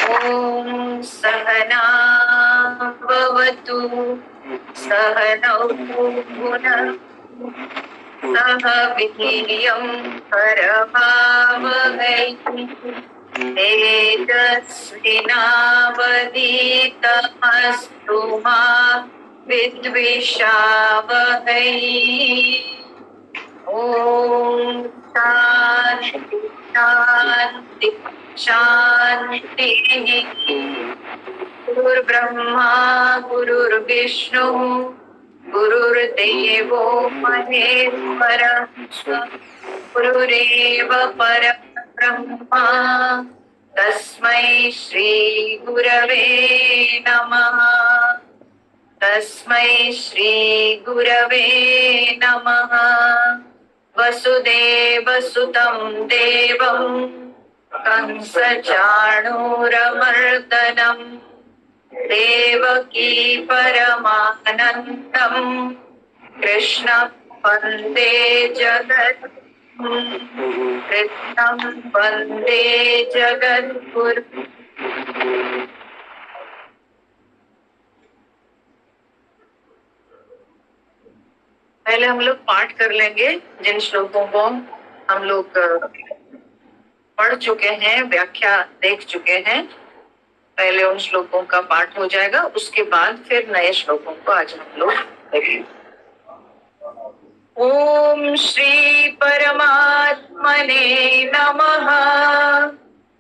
ॐ सहना भवतु सहनौ भुनक्तु सह वीर्यं करवावहै तेजस्विनावधीतमस्तु मा विद्विषावहै। ॐ शान्ति शान्ति शान्तिः। गुरुर्ब्रह्मा गुरुर्विष्णुः गुरुर्देवो महेश्वरः गुरुरेव परब्रह्मा तस्मै श्री गुरवे नमः। तस्मै श्री गुरवे नमः। वसुदेवसुतं देवं कंसचाणूरमर्दनं देवकी परमानन्दं कृष्णं वन्दे जगद्गुरुं। कृष्णं वन्दे जगद्गुरुं। पहले हम लोग पाठ कर लेंगे जिन श्लोकों को हम लोग पढ़ चुके हैं, व्याख्या देख चुके हैं। पहले उन श्लोकों का पाठ हो जाएगा, उसके बाद फिर नए श्लोकों को आज हम लोग देखेंगे। ओम श्री परमात्मने नमः।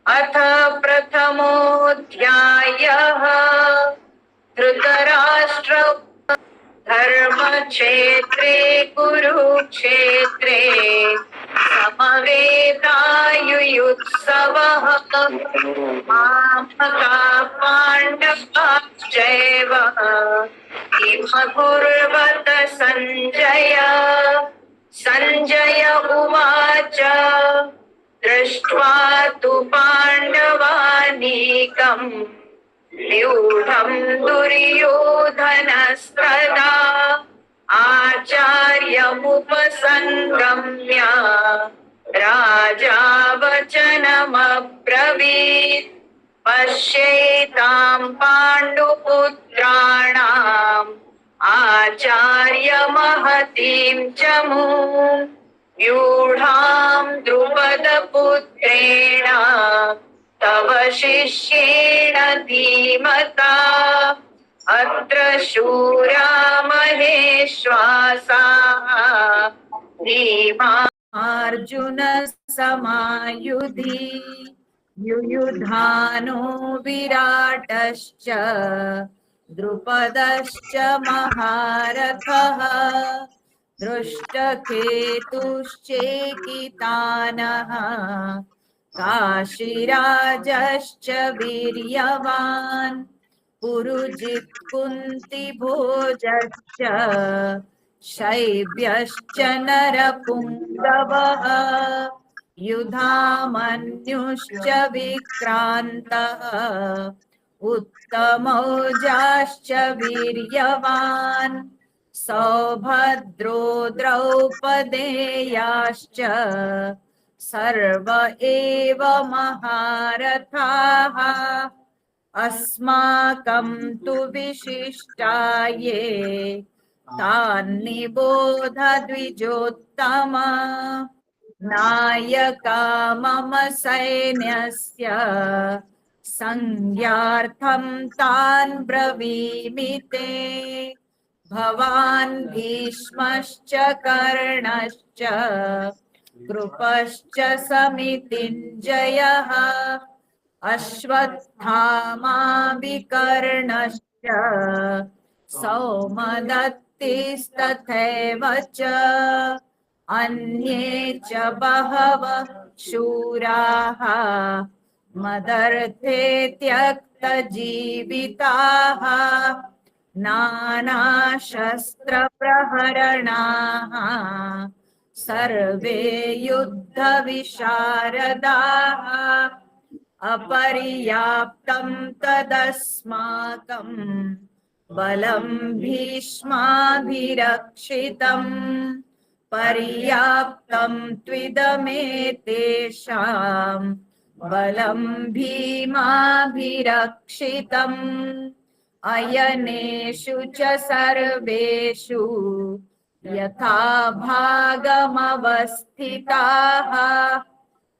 अथ प्रथमोऽध्यायः धृतराष्ट्र धर्मक्षेत्रे कुरुक्षेत्रे समवेतायुयुत्सवः मामका पाण्डवाश्चैव किमकुर्वत सञ्जय। सञ्जय उवाच दृष्ट्वा तु पाण्डवानीकम् व्यूढं दुर्योधनस्तदा आचार्यमुपसङ्गम्य राजा वचनमब्रवीत्। पश्येतां पाण्डुपुत्राणाम् आचार्यमहतीं च मूम् व्यूढां द्रुपदपुत्रेण तव शिष्येण धीमता। अत्र शूरा महेश्वासाः भीमार्जुन समायुधि युयुधानो विराटश्च द्रुपदश्च महारथः दृष्टकेतुश्चेकितानः काशीराजश्च वीर्यवान् पुरुजित् कुन्तिभोजश्च शैब्यश्च नरपुङ्गवः युधामन्युश्च विक्रान्तः उत्तमौजाश्च वीर्यवान् सौभद्रो द्रौपदेयाश्च सर्व एव महारथाः। अस्माकं तु विशिष्टाये तान्निबोध द्विजोत्तम। नायका मम सैन्यस्य संज्ञार्थं तान् ब्रवीमि ते। भवान् भीष्मश्च कर्णश्च कृपश्च समितिञ्जयः अश्वत्थामा विकर्णश्च सौमदत्तिस्तथैव च अन्ये च बहवः शूराः मदर्थे त्यक्तजीविताः नानाशस्त्रप्रहरणाः सर्वे युद्धविशारदाः। अपर्याप्तं तदस्माकं बलं भीष्माभिरक्षितं पर्याप्तं त्विदमेतेषां बलं भीमाभिरक्षितम् अयनेषु च सर्वेषु यथा भागमवस्थिताः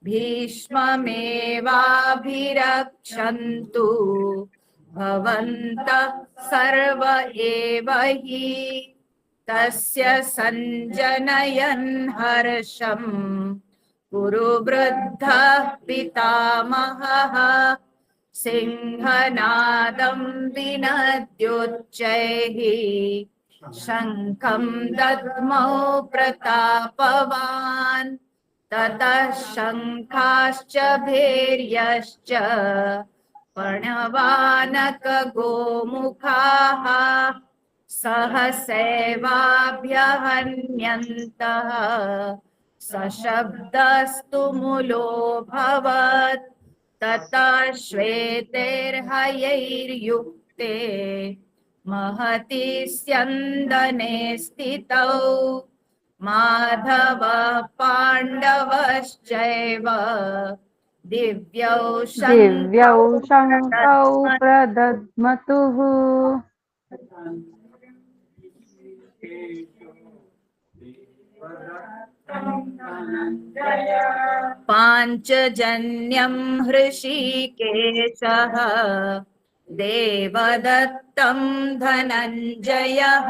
भीष्ममेवाभिरक्षन्तु भवन्तः सर्व एव हि तस्य सञ्जनयन् हर्षम् कुरुवृद्धः पितामहः सिंहनादं विनद्योच्चैः शङ्खं दद्मौ प्रतापवान् ततः शङ्खाश्च भैर्यश्च प्रणवानकगोमुखाः सहसैवाभ्यहन्यन्तः सशब्दस्तु मुलोऽभवत् ततः श्वेतैर्हयैर्युक्ते महति स्यन्दने स्थितौ माधवः पाण्डवश्चैव दिव्यौ शङ्खौ प्रदद्मतुः पाञ्चजन्यं हृषीकेशः देवदत्तं धनञ्जयः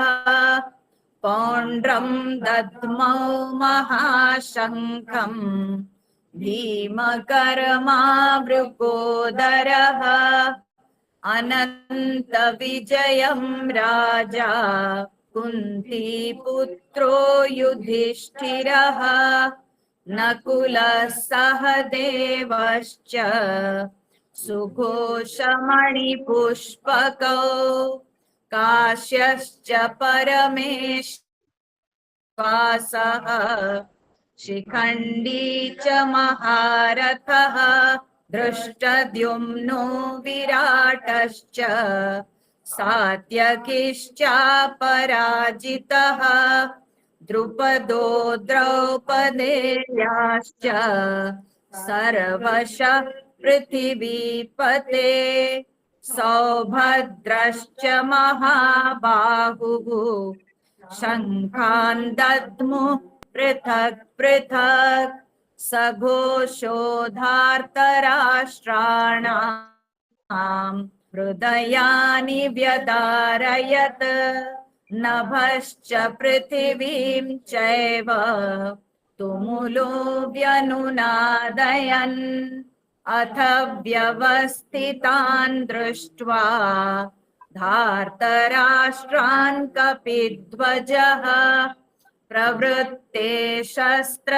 पौण्ड्रं दद्मौ महाशङ्खम् भीमकर्मावृकोदरः अनन्तविजयं राजा कुन्तीपुत्रो युधिष्ठिरः नकुलः सहदेवश्च सुघोषमणिपुष्पकौ काश्यश्च परमेश्वासः शिखण्डी च महारथः धृष्टद्युम्नो विराटश्च सात्यकिश्चापराजितः द्रुपदो द्रौपदेयाश्च सर्वशः पृथिवीपते सौभद्रश्च महाबाहुः शङ्खान् दद्मुः पृथक् पृथक् सघोषोधार्तराष्ट्राणाम् हृदयानि व्यदारयत् नभश्च पृथिवीं चैव तुमुलो व्यनुनादयन् अथ व्यवस्थितान् दृष्ट्वा धार्तराष्ट्रान् कपिध्वजः प्रवृत्ते शस्त्रसम्पाते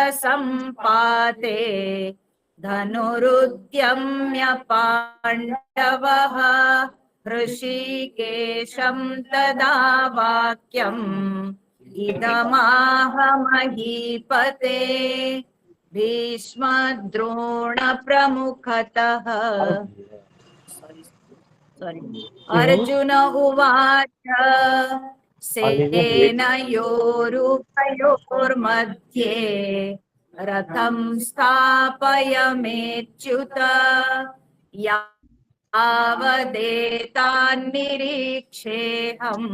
धनुरुद्यम्य पाण्डवः हृषीकेशं तदा वाक्यम् इदमाह महीपते भीष्मद्रोणप्रमुखतः अर्जुन उवाच सेनयोरुभयोर्मध्ये रथं स्थापयमेच्युत यावदेतान्निरीक्षेऽहं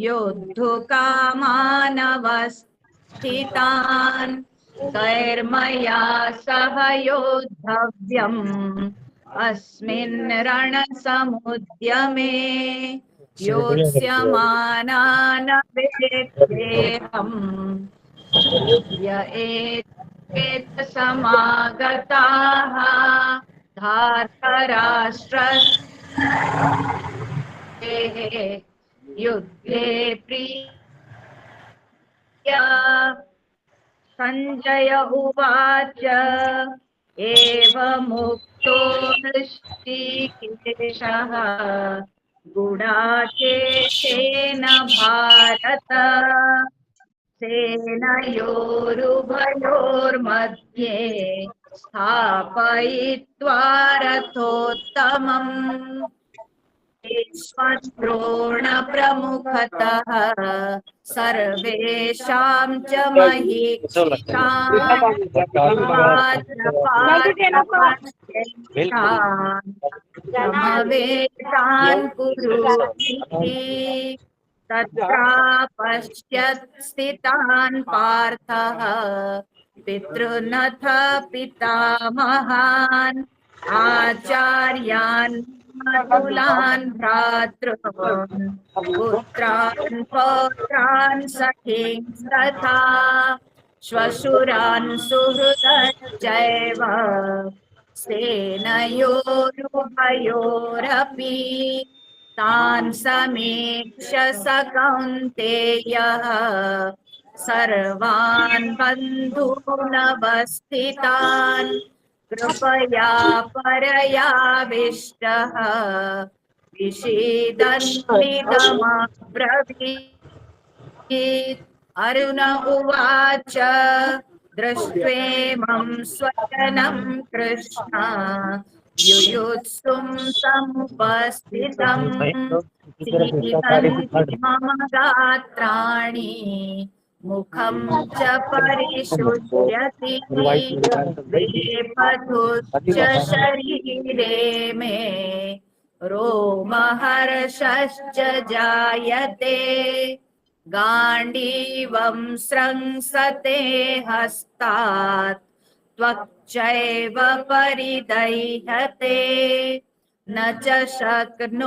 योद्धुकामानवस्थितान् कैर्मया सह योद्धव्यम् अस्मिन् रणसमुद्यमे योत्स्यमानान् वेत्तेऽहम् य एतसमागताः धार्तराष्ट्रस्तेः युद्धे प्रिया संजय उवाच एवमुक्तो हृषीकेशः गुडाकेशेन भारत सेनयोरुभयोर्मध्ये स्थापयित्वा रथोत्तमम् द्रोणप्रमुखतः सर्वेषां च महीक्षितान् समवेतान् कुरु इति तत्रा पश्यत् स्थितान् पार्थः पितॄनथ पितामहान् आचार्यान् मातुलान् भ्रातॄन् पुत्रान् पौत्रान् सखींस्तथा श्वशुरान् सुहृदश्चैव सेनयोरुभयोरपि तान् समीक्ष स कौन्तेयः सर्वान् बन्धूनवस्थितान् कृपया परयाविष्टः विषीदन्निदमब्रवीत्। अर्जुन उवाच दृष्ट्वेमं स्वजनं कृष्ण युयुत्सुं समुपस्थितं सीदन्ति मम गात्राणि मुखं च परिशुष्यति वेपथुश्च शरीरे मे रोमहर्षश्च जायते गाण्डीवं स्रंसते हस्तात् त्वच्चैव परिदह्यते न च शक्नोम्यवस्थातुं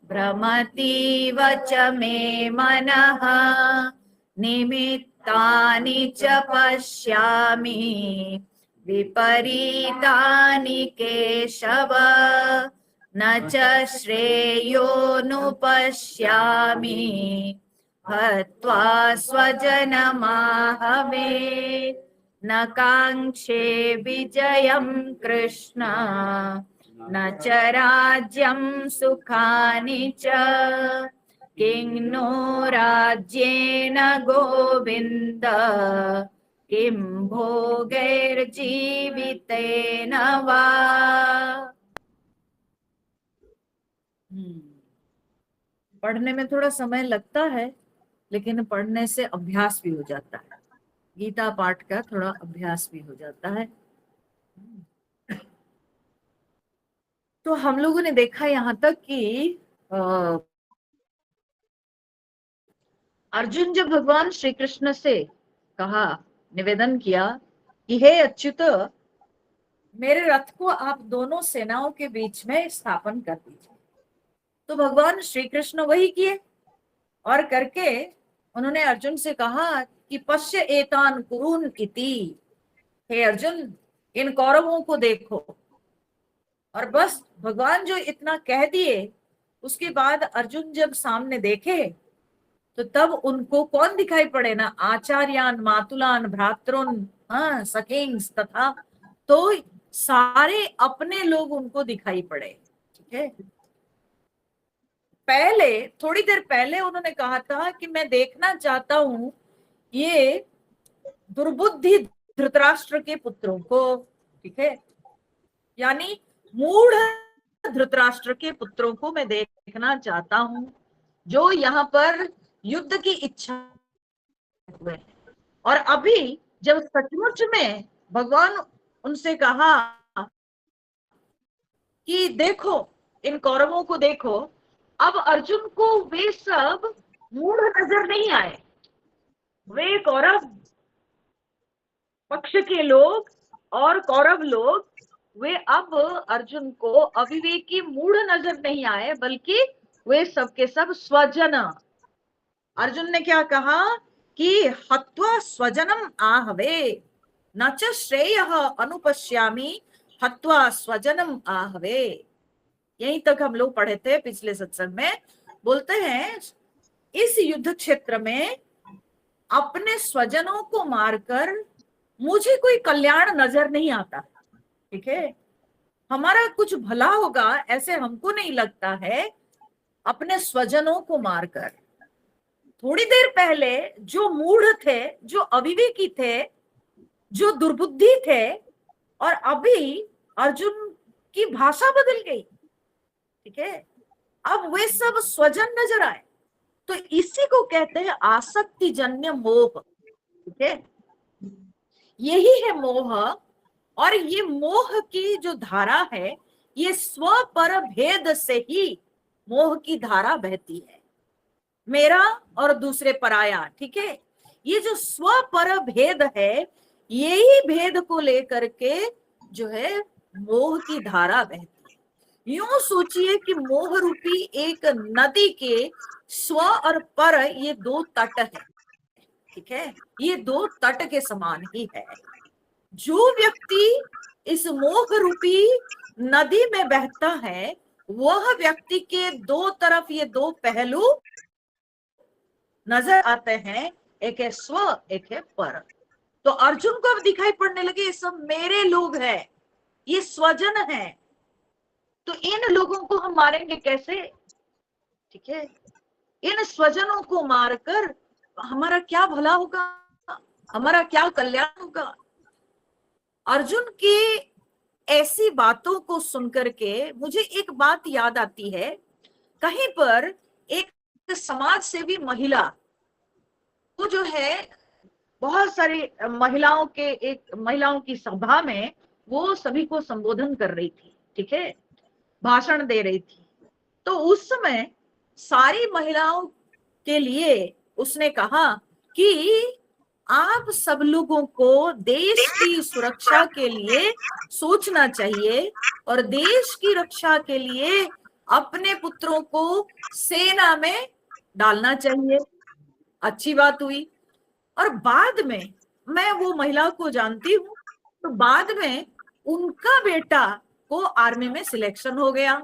भ्रमतीव च मे मनः निमित्तानि च पश्यामि विपरीतानि केशव न च श्रेयोनुपश्यामि हत्वा स्वजनमाहवे न काङ्क्षे विजयं कृष्ण न च राज्यं सुखानि च किं नो राज्येन गोविन्द किं भोगैर्जीवितेन वा। पढ़ने में थोड़ा समय लगता है, लेकिन पढ़ने से अभ्यास भी हो जाता है। गीता पाठ का थोड़ा अभ्यास भी हो जाता है। तो हम लोगों ने देखा यहाँ तक कि अर्जुन जब भगवान श्री कृष्ण से कहा, निवेदन किया कि हे अच्युत, मेरे रथ को आप दोनों सेनाओं के बीच में स्थापन कर दीजिए, तो भगवान श्री कृष्ण वही किए और करके उन्होंने अर्जुन से कहा कि पश्य एतान कुरुन इति, हे अर्जुन इन कौरवों को देखो। और बस भगवान जो इतना कह दिए, उसके बाद अर्जुन जब सामने देखे तो तब उनको कौन दिखाई पड़े ना, आचार्यान मातुलान भ्रातृन सखींस तथा, तो सारे अपने लोग उनको दिखाई पड़े। ठीक है, पहले थोड़ी देर पहले उन्होंने कहा था कि मैं देखना चाहता हूं ये दुर्बुद्धि धृतराष्ट्र के पुत्रों को। ठीक है, यानी मूढ़ धृतराष्ट्र के पुत्रों को मैं देखना चाहता हूं, जो यहाँ पर युद्ध की इच्छा हुए। और अभी जब सचमुच में भगवान उनसे कहा कि देखो इन कौरवों को देखो, अब अर्जुन को वे सब मूढ़ नजर नहीं आए। वे कौरव पक्ष के लोग और कौरव लोग, वे अब अर्जुन को अविवेकी मूढ़ नजर नहीं आए, बल्कि वे सब के सब स्वजन। अर्जुन ने क्या कहा कि हत्वा स्वजनम आहवे न च श्रेयः अनुपश्यामि हत्वा स्वजनम आहवे। यहीं तक हम लोग पढ़े थे पिछले सत्संग में। बोलते हैं इस युद्ध क्षेत्र में अपने स्वजनों को मारकर मुझे कोई कल्याण नजर नहीं आता। ठीक है, हमारा कुछ भला होगा ऐसे हमको नहीं लगता है अपने स्वजनों को मारकर। थोड़ी देर पहले जो मूढ़ थे, जो अविवेकी थे, जो दुर्बुद्धि थे, और अभी अर्जुन की भाषा बदल गई। ठीक है, अब वे सब स्वजन नजर आए। तो इसी को कहते हैं आसक्ति जन्य मोह। ठीक है, यही है मोह। और ये मोह की जो धारा है, ये स्व पर भेद से ही मोह की धारा बहती है। मेरा और दूसरे पराया, ठीक है। ये जो स्व पर भेद है, यही भेद को लेकर के जो है मोह की धारा बहती है। यूं सोचिए कि मोह रूपी एक नदी के स्व और पर ये दो तट है, ठीक है। ये दो तट के समान ही है। जो व्यक्ति इस मोह रूपी नदी में बहता है, वह व्यक्ति के दो तरफ ये दो पहलू नजर आते हैं, एक है स्व, एक है पर। तो अर्जुन को अब दिखाई पड़ने लगे ये सब मेरे लोग हैं, ये स्वजन है। तो इन लोगों को हम मारेंगे कैसे, ठीक है। इन स्वजनों को मारकर हमारा क्या भला होगा, हमारा क्या कल्याण होगा। अर्जुन की ऐसी बातों को सुनकर के मुझे एक बात याद आती है। कहीं पर एक समाज सेवी महिला, वो जो है बहुत सारी महिलाओं की सभा में वो सभी को संबोधन कर रही थी, ठीक है, भाषण दे रही थी। तो उस समय सारी महिलाओं के लिए उसने कहा कि आप सब लोगों को देश की सुरक्षा के लिए सोचना चाहिए और देश की रक्षा के लिए अपने पुत्रों को सेना में डालना चाहिए। अच्छी बात हुई। और बाद में, मैं वो महिला को जानती हूँ, तो बाद में उनका बेटा को आर्मी में सिलेक्शन हो गया।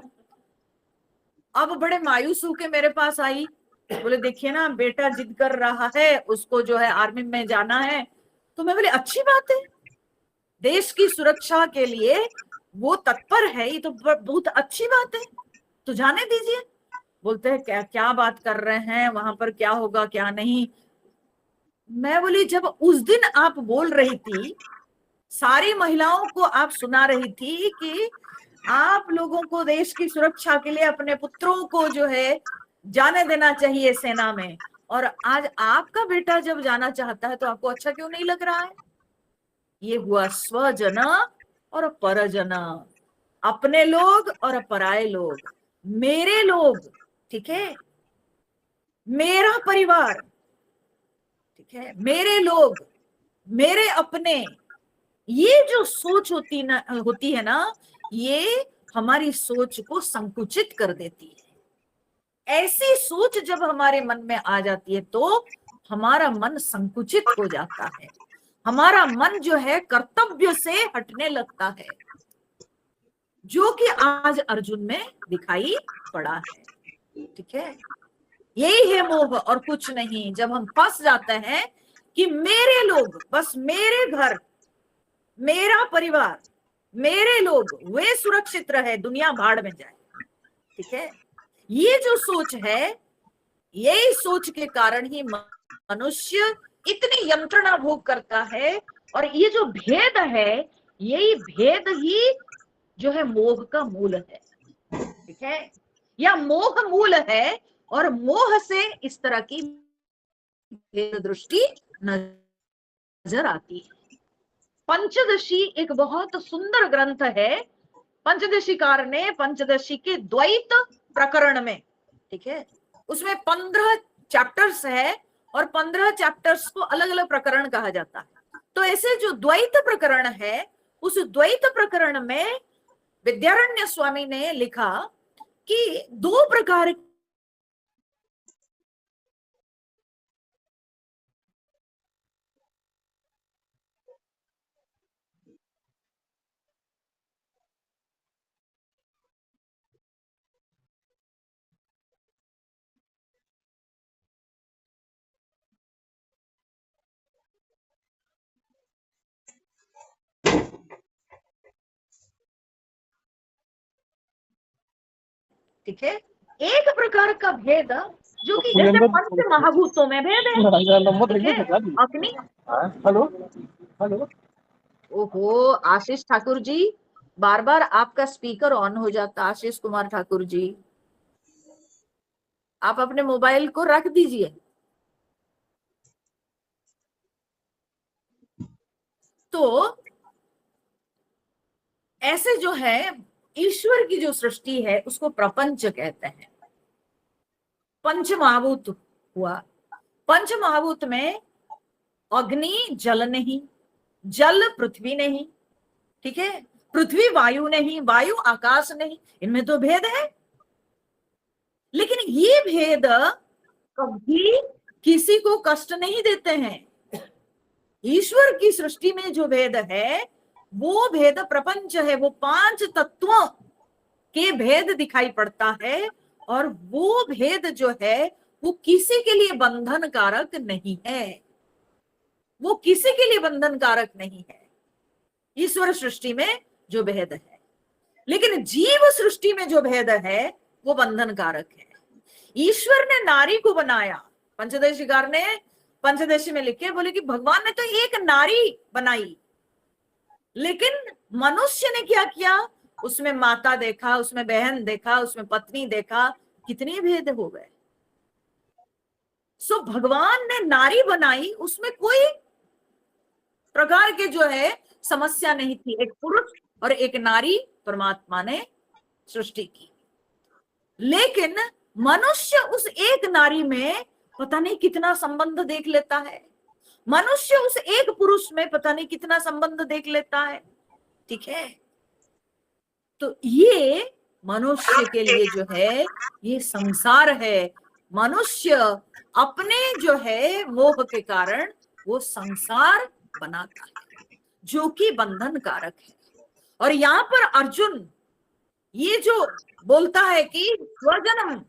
अब बड़े मायूस होके मेरे पास आई, बोले देखिए ना बेटा जिद कर रहा है, उसको जो है आर्मी में जाना है। तो मैं बोले अच्छी बात है, देश की सुरक्षा के लिए वो तत्पर है, ये तो बहुत अच्छी बात है, तो जाने दीजिए। बोलते हैं क्या क्या बात कर रहे हैं, वहां पर क्या होगा क्या नहीं। मैं बोली जब उस दिन आप बोल रही थी, सारी महिलाओं को आप सुना रही थी कि आप लोगों को देश की सुरक्षा के लिए अपने पुत्रों को जो है जाने देना चाहिए सेना में, और आज आपका बेटा जब जाना चाहता है तो आपको अच्छा क्यों नहीं लग रहा है। ये हुआ स्वजन और परजन, अपने लोग और पराये लोग, मेरे लोग, ठीक है, मेरा परिवार, ठीक है, मेरे लोग, मेरे अपने। ये जो सोच होती है ना, ये हमारी सोच को संकुचित कर देती है। ऐसी सोच जब हमारे मन में आ जाती है तो हमारा मन संकुचित हो जाता है, हमारा मन जो है कर्तव्य से हटने लगता है, जो कि आज अर्जुन में दिखाई पड़ा है, ठीक है। यही है मोह और कुछ नहीं। जब हम फंस जाते हैं कि मेरे लोग, बस मेरे घर, मेरा परिवार, मेरे लोग, वे सुरक्षित रहे, दुनिया भाड़ में जाए, ठीक है। ये जो सोच है, यही सोच के कारण ही मनुष्य इतनी यंत्रणा भोग करता है। और ये जो भेद है, यही भेद ही जो है मोह का मूल है, ठीक है। या मोह मूल है, और मोह से इस तरह की भेद दृष्टि नजर आती है। पंचदशी एक बहुत सुंदर ग्रंथ है। पंचदशीकार ने पंचदशी के द्वैत प्रकरण में, ठीक है, उसमें 15 चैप्टर्स है और 15 चैप्टर्स को अलग अलग प्रकरण कहा जाता है। तो ऐसे जो द्वैत प्रकरण है, उस द्वैत प्रकरण में विद्यारण्य स्वामी ने लिखा कि दो प्रकार ठीक है, एक प्रकार का भेद जो कि जैसे पंच महाभूतों में भेद है, ठीक है। अग्नि, हेलो हेलो। ओहो आशीष ठाकुर जी, बार बार आपका स्पीकर ऑन हो जाता। आशीष कुमार ठाकुर जी, आप अपने मोबाइल को रख दीजिए। तो ऐसे जो है ईश्वर की जो सृष्टि है उसको प्रपंच कहते हैं। पंच महाभूत हुआ, पंच महाभूत में अग्नि जल नहीं, जल पृथ्वी नहीं, ठीक है, पृथ्वी वायु नहीं, वायु आकाश नहीं, इनमें तो भेद है। लेकिन ये भेद कभी किसी को कष्ट नहीं देते हैं। ईश्वर की सृष्टि में जो भेद है वो भेद प्रपंच है, वो पांच तत्वों के भेद दिखाई पड़ता है, और वो भेद जो है वो किसी के लिए बंधन कारक नहीं है, वो किसी के लिए बंधन कारक नहीं है ईश्वर सृष्टि में जो भेद है। लेकिन जीव सृष्टि में जो भेद है वो बंधन कारक है। ईश्वर ने नारी को बनाया, पंचदशीकार ने पंचदशी में लिखे, बोले कि भगवान ने तो एक नारी बनाई, लेकिन मनुष्य ने क्या किया, उसमें माता देखा, उसमें बहन देखा, उसमें पत्नी देखा, कितने भेद हो गए। सो भगवान ने नारी बनाई, उसमें कोई प्रकार के जो है समस्या नहीं थी, एक पुरुष और एक नारी परमात्मा ने सृष्टि की। लेकिन मनुष्य उस एक नारी में पता नहीं कितना संबंध देख लेता है, मनुष्य उस एक पुरुष में पता नहीं कितना संबंध देख लेता है, ठीक है। तो ये मनुष्य के लिए जो है ये संसार है। मनुष्य अपने जो है मोह के कारण वो संसार बनाता है जो कि बंधन कारक है। और यहाँ पर अर्जुन ये जो बोलता है कि स्वजनम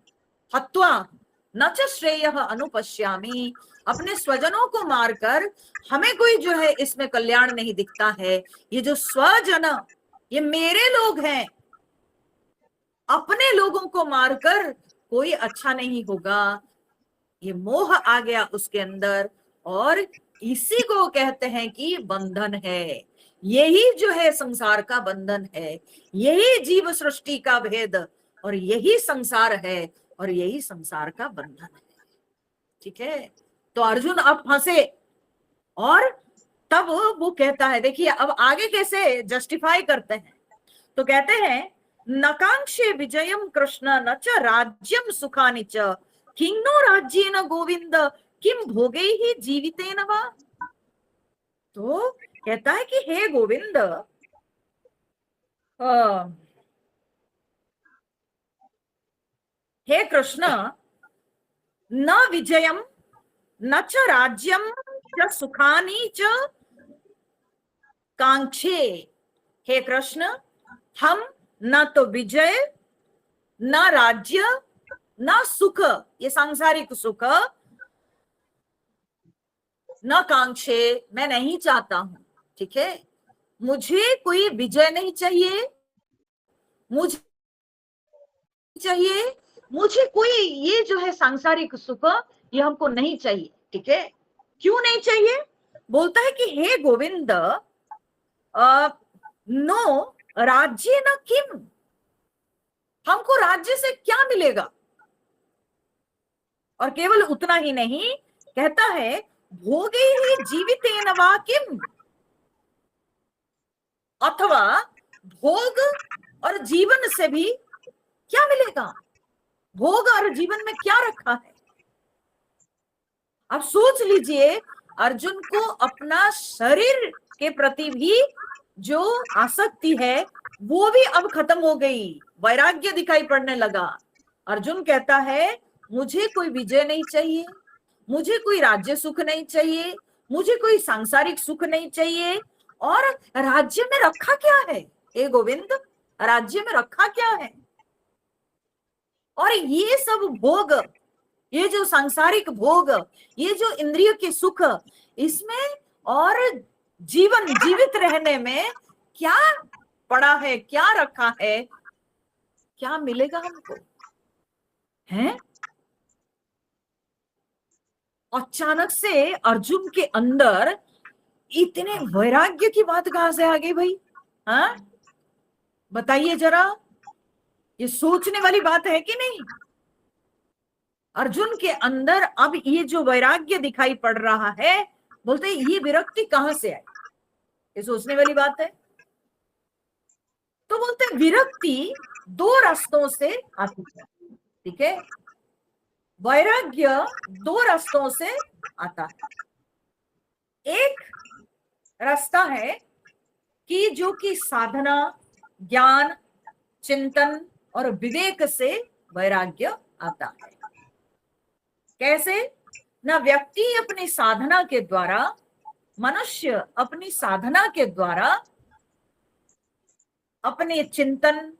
हत्वा न च श्रेयः अनुपश्यामि, अपने स्वजनों को मारकर हमें कोई जो है इसमें कल्याण नहीं दिखता है। ये जो स्वजन, ये मेरे लोग हैं, अपने लोगों को मारकर कोई अच्छा नहीं होगा। ये मोह आ गया उसके अंदर, और इसी को कहते हैं कि बंधन है। यही जो है संसार का बंधन है, यही जीव सृष्टि का भेद, और यही संसार है, और यही संसार का बंधन है, ठीक है। तो अर्जुन अब फंसे, और तब वो कहता है, देखिए अब आगे कैसे जस्टिफाई करते हैं। तो कहते हैं नकांक्षे विजयम कृष्ण न च राज्यम सुखानि च किन्नो राज्येन गोविंद किम भोगैहि जीवितेन वा। तो कहता है कि हे गोविंद, हे कृष्ण, न विजयम न च राज्यम च सुखानि च कांक्षे। हे कृष्ण, हम न तो विजय, न राज्य, न सुख, ये सांसारिक सुख न कांक्षे, मैं नहीं चाहता हूं, ठीक है। मुझे कोई विजय नहीं चाहिए, मुझे चाहिए, मुझे कोई ये जो है सांसारिक सुख ये हमको नहीं चाहिए, ठीक है। क्यों नहीं चाहिए? बोलता है कि हे गोविंद, नो राज्य न किम, हमको राज्य से क्या मिलेगा। और केवल उतना ही नहीं, कहता है भोगे ही जीवितेन वा किम, अथवा भोग और जीवन से भी क्या मिलेगा, भोग और जीवन में क्या रखा है। अब सोच लीजिए, अर्जुन को अपना शरीर के प्रति भी जो आसक्ति है वो भी अब खत्म हो गई, वैराग्य दिखाई पड़ने लगा। अर्जुन कहता है मुझे कोई विजय नहीं चाहिए, मुझे कोई राज्य सुख नहीं चाहिए, मुझे कोई सांसारिक सुख नहीं चाहिए। और राज्य में रखा क्या है हे गोविंद, राज्य में रखा क्या है। और ये सब भोग, ये जो सांसारिक भोग, ये जो इंद्रिय के सुख, इसमें और जीवन जीवित रहने में क्या पड़ा है, क्या रखा है, क्या मिलेगा हमको, है। अचानक से अर्जुन के अंदर इतने वैराग्य की बात कहां से आ गई भाई, हाँ बताइए जरा, ये सोचने वाली बात है कि नहीं। अर्जुन के अंदर अब ये जो वैराग्य दिखाई पड़ रहा है, बोलते ये विरक्ति कहां से आई। ये सोचने वाली बात है। तो बोलते हैं विरक्ति दो रास्तों से आती है, ठीक है। वैराग्य दो रास्तों से आता है। एक रास्ता है कि जो कि साधना, ज्ञान, चिंतन और विवेक से वैराग्य आता है। कैसे? ना व्यक्ति अपनी साधना के द्वारा, मनुष्य अपनी साधना के द्वारा अपने चिंतन,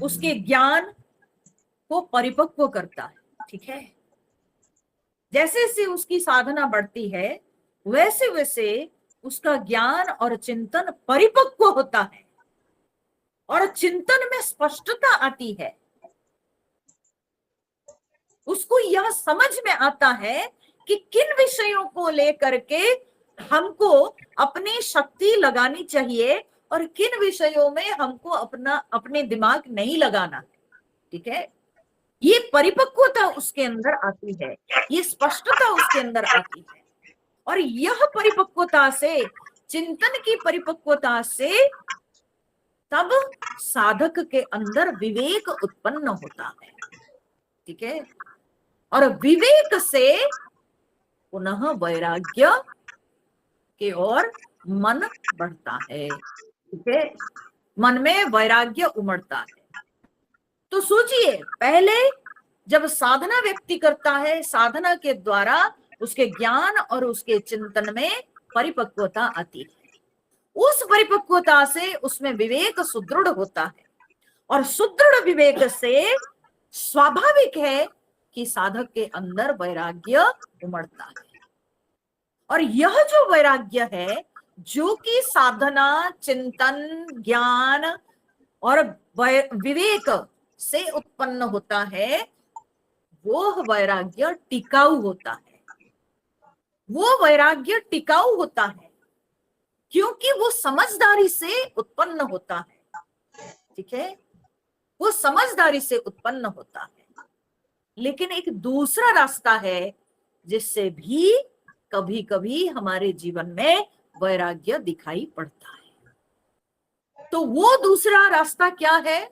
उसके ज्ञान को परिपक्व करता है, ठीक है। जैसे जैसे उसकी साधना बढ़ती है वैसे वैसे उसका ज्ञान और चिंतन परिपक्व होता है और चिंतन में स्पष्टता आती है। उसको यह समझ में आता है कि किन विषयों को लेकर के हमको अपनी शक्ति लगानी चाहिए और किन विषयों में हमको अपने दिमाग नहीं लगाना, ठीक है। ये परिपक्वता उसके अंदर आती है, ये स्पष्टता उसके अंदर आती है। और यह परिपक्वता से, चिंतन की परिपक्वता से तब साधक के अंदर विवेक उत्पन्न होता है, ठीक है। और विवेक से पुनः वैराग्य की ओर मन बढ़ता है, ठीक है। मन में वैराग्य उमड़ता है। तो सोचिए, पहले जब साधना व्यक्ति करता है, साधना के द्वारा उसके ज्ञान और उसके चिंतन में परिपक्वता आती है। उस परिपक्वता से उसमें विवेक सुदृढ़ होता है और सुदृढ़ विवेक से स्वाभाविक है कि साधक के अंदर वैराग्य उमड़ता है। और यह जो वैराग्य है, जो कि साधना, चिंतन, ज्ञान और विवेक से उत्पन्न होता है, वो वैराग्य टिकाऊ होता है। वो वैराग्य टिकाऊ होता है क्योंकि वो समझदारी से उत्पन्न होता है, ठीक है। वो समझदारी से उत्पन्न होता है। लेकिन एक दूसरा रास्ता है जिससे भी कभी कभी हमारे जीवन में वैराग्य दिखाई पड़ता है। तो वो दूसरा रास्ता क्या है?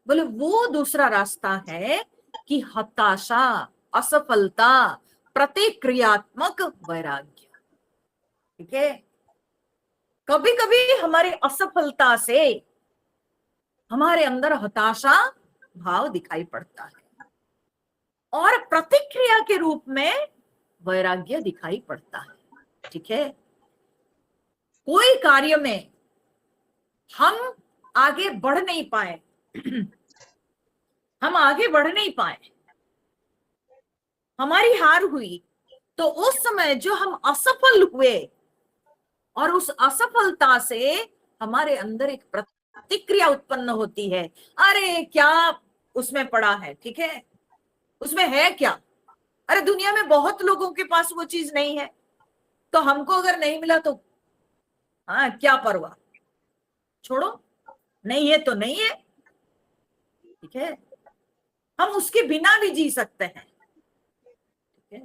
बोले वो दूसरा रास्ता है कि हताशा, असफलता, प्रतिक्रियात्मक वैराग्य, ठीक है। कभी कभी हमारी असफलता से हमारे अंदर हताशा भाव दिखाई पड़ता है और प्रतिक्रिया के रूप में वैराग्य दिखाई पड़ता है, ठीक है। कोई कार्य में हम आगे बढ़ नहीं पाए, हम आगे बढ़ नहीं पाए, हमारी हार हुई, तो उस समय जो हम असफल हुए और उस असफलता से हमारे अंदर एक प्रतिक्रिया उत्पन्न होती है, अरे क्या उसमें पड़ा है, ठीक है, उसमें है क्या, अरे दुनिया में बहुत लोगों के पास वो चीज नहीं है, तो हमको अगर नहीं मिला तो हाँ क्या परवाह, छोड़ो, नहीं है तो नहीं है, ठीक है। हम उसके बिना भी जी सकते हैं, ठीक है।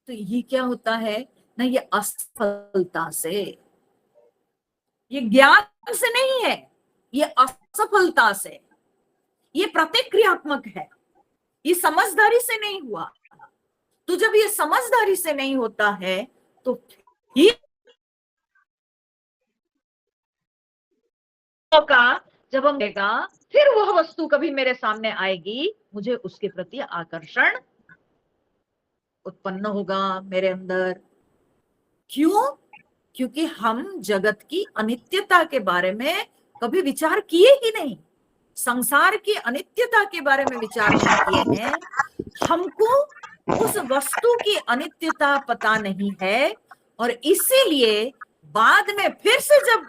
तो ये क्या होता है ना, ये असफलता से, ये ज्ञान से नहीं है, ये असफलता से, ये प्रतिक्रियात्मक है, ये समझदारी से नहीं हुआ। तो जब ये समझदारी से नहीं होता है तो फिर का जब हम देगा, फिर वह वस्तु कभी मेरे सामने आएगी, मुझे उसके प्रति आकर्षण उत्पन्न होगा मेरे अंदर। क्यों? क्योंकि हम जगत की अनित्यता के बारे में कभी विचार किए ही नहीं, संसार की अनित्यता के बारे में विचार नहीं किए हैं। हमको उस वस्तु की अनित्यता पता नहीं है और इसीलिए बाद में फिर से जब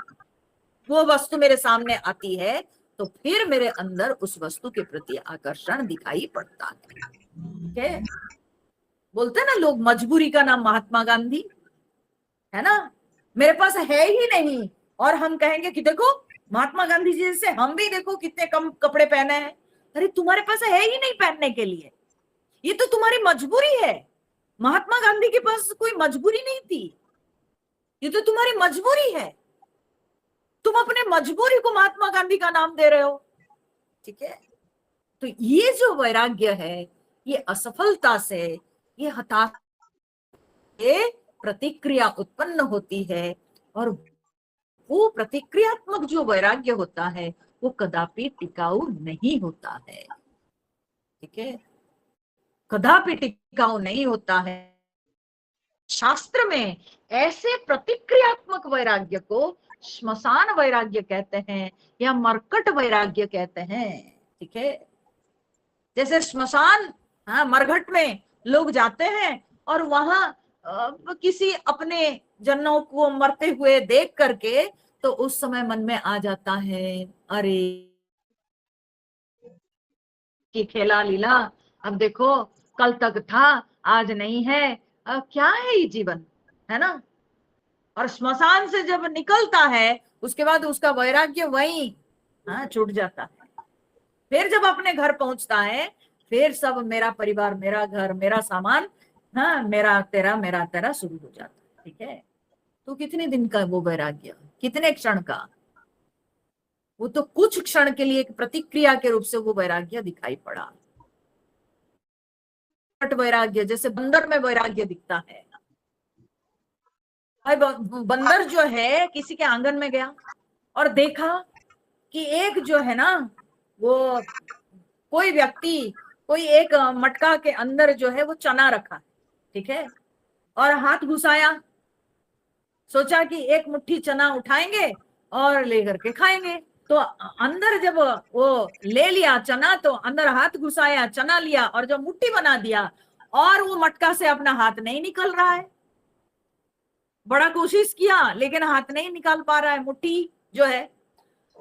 वो वस्तु मेरे सामने आती है तो फिर मेरे अंदर उस वस्तु के प्रति आकर्षण दिखाई पड़ता है, ठीक है। बोलते हैं ना लोग, मजबूरी का नाम महात्मा गांधी, है ना। मेरे पास है ही नहीं और हम कहेंगे कि देखो महात्मा गांधी जी जैसे हम भी देखो कितने कम कपड़े पहने हैं। अरे तुम्हारे पास है ही नहीं पहनने के लिए, ये तो तुम्हारी मजबूरी है। महात्मा गांधी के पास कोई मजबूरी नहीं थी, ये तो तुम्हारी मजबूरी है, तुम अपने मजबूरी को महात्मा गांधी का नाम दे रहे हो। ठीक है, तो ये जो वैराग्य है, ये असफलता से, ये हताशा से प्रतिक्रिया उत्पन्न होती है, और वो प्रतिक्रियात्मक जो वैराग्य होता है वो कदापि टिकाऊ नहीं होता है। ठीक है, कदापि टिकाऊ नहीं होता है। शास्त्र में ऐसे प्रतिक्रियात्मक वैराग्य को श्मशान वैराग्य कहते हैं या मरकट वैराग्य कहते हैं। ठीक है, जैसे श्मशान, हाँ, मरघट में लोग जाते हैं और वहां किसी अपने जनों को मरते हुए देख करके तो उस समय मन में आ जाता है, अरे कि खेला लीला, अब देखो कल तक था आज नहीं है, क्या है ये जीवन, है ना। और श्मशान से जब निकलता है उसके बाद उसका वैराग्य वहीं, हाँ, छूट जाता है। फिर जब अपने घर पहुंचता है, फिर सब मेरा परिवार, मेरा घर, मेरा सामान, हाँ, मेरा तेरा शुरू हो जाता है। ठीक है, तो कितने दिन का वो वैराग्य, कितने क्षण का, वो तो कुछ क्षण के लिए एक प्रतिक्रिया के रूप से वो वैराग्य दिखाई पड़ा। वैराग्य जैसे बंदर में वैराग्य दिखता है। बंदर जो है किसी के आंगन में गया और देखा कि एक जो है ना, वो कोई व्यक्ति कोई एक मटका के अंदर जो है वो चना रखा, ठीक है, और हाथ घुसाया, सोचा कि एक मुट्ठी चना उठाएंगे और लेकर के खाएंगे। तो अंदर जब वो ले लिया चना, तो अंदर हाथ घुसाया, चना लिया और जब मुट्ठी बना दिया, और वो मटका से अपना हाथ नहीं निकल रहा है। बड़ा कोशिश किया लेकिन हाथ नहीं निकाल पा रहा है, मुट्ठी जो है।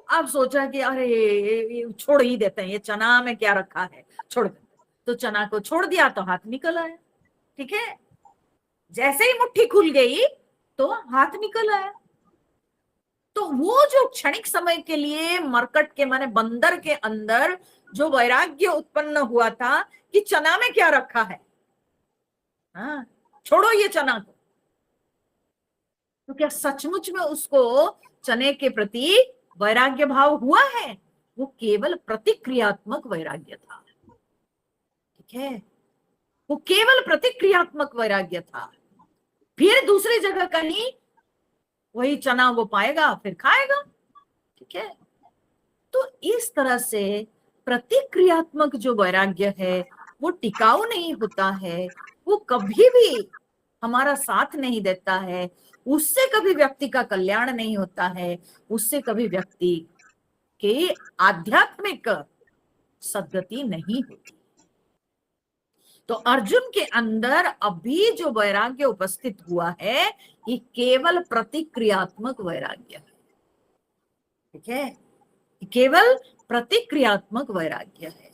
अब सोचा कि अरे छोड़ ही देते हैं, ये चना में क्या रखा है, छोड़ देते। तो चना को छोड़ दिया तो हाथ निकल आया। ठीक है, जैसे ही मुट्ठी खुल गई तो हाथ निकल आया। तो वो जो क्षणिक समय के लिए मरकट के माने बंदर के अंदर जो वैराग्य उत्पन्न हुआ था कि चना में क्या रखा है, हाँ, छोड़ो ये चना को, तो क्या सचमुच में उसको चने के प्रति वैराग्य भाव हुआ है? वो केवल प्रतिक्रियात्मक वैराग्य था। ठीक है, वो केवल प्रतिक्रियात्मक वैराग्य था। फिर दूसरी जगह कहीं वही चना वो पाएगा, फिर खाएगा। ठीक है, तो इस तरह से प्रतिक्रियात्मक जो वैराग्य है वो टिकाऊ नहीं होता है, वो कभी भी हमारा साथ नहीं देता है, उससे कभी व्यक्ति का कल्याण नहीं होता है, उससे कभी व्यक्ति के आध्यात्मिक सद्गति नहीं होती। तो अर्जुन के अंदर अभी जो वैराग्य उपस्थित हुआ है ये केवल प्रतिक्रियात्मक वैराग्य है। ठीक है, केवल प्रतिक्रियात्मक वैराग्य है।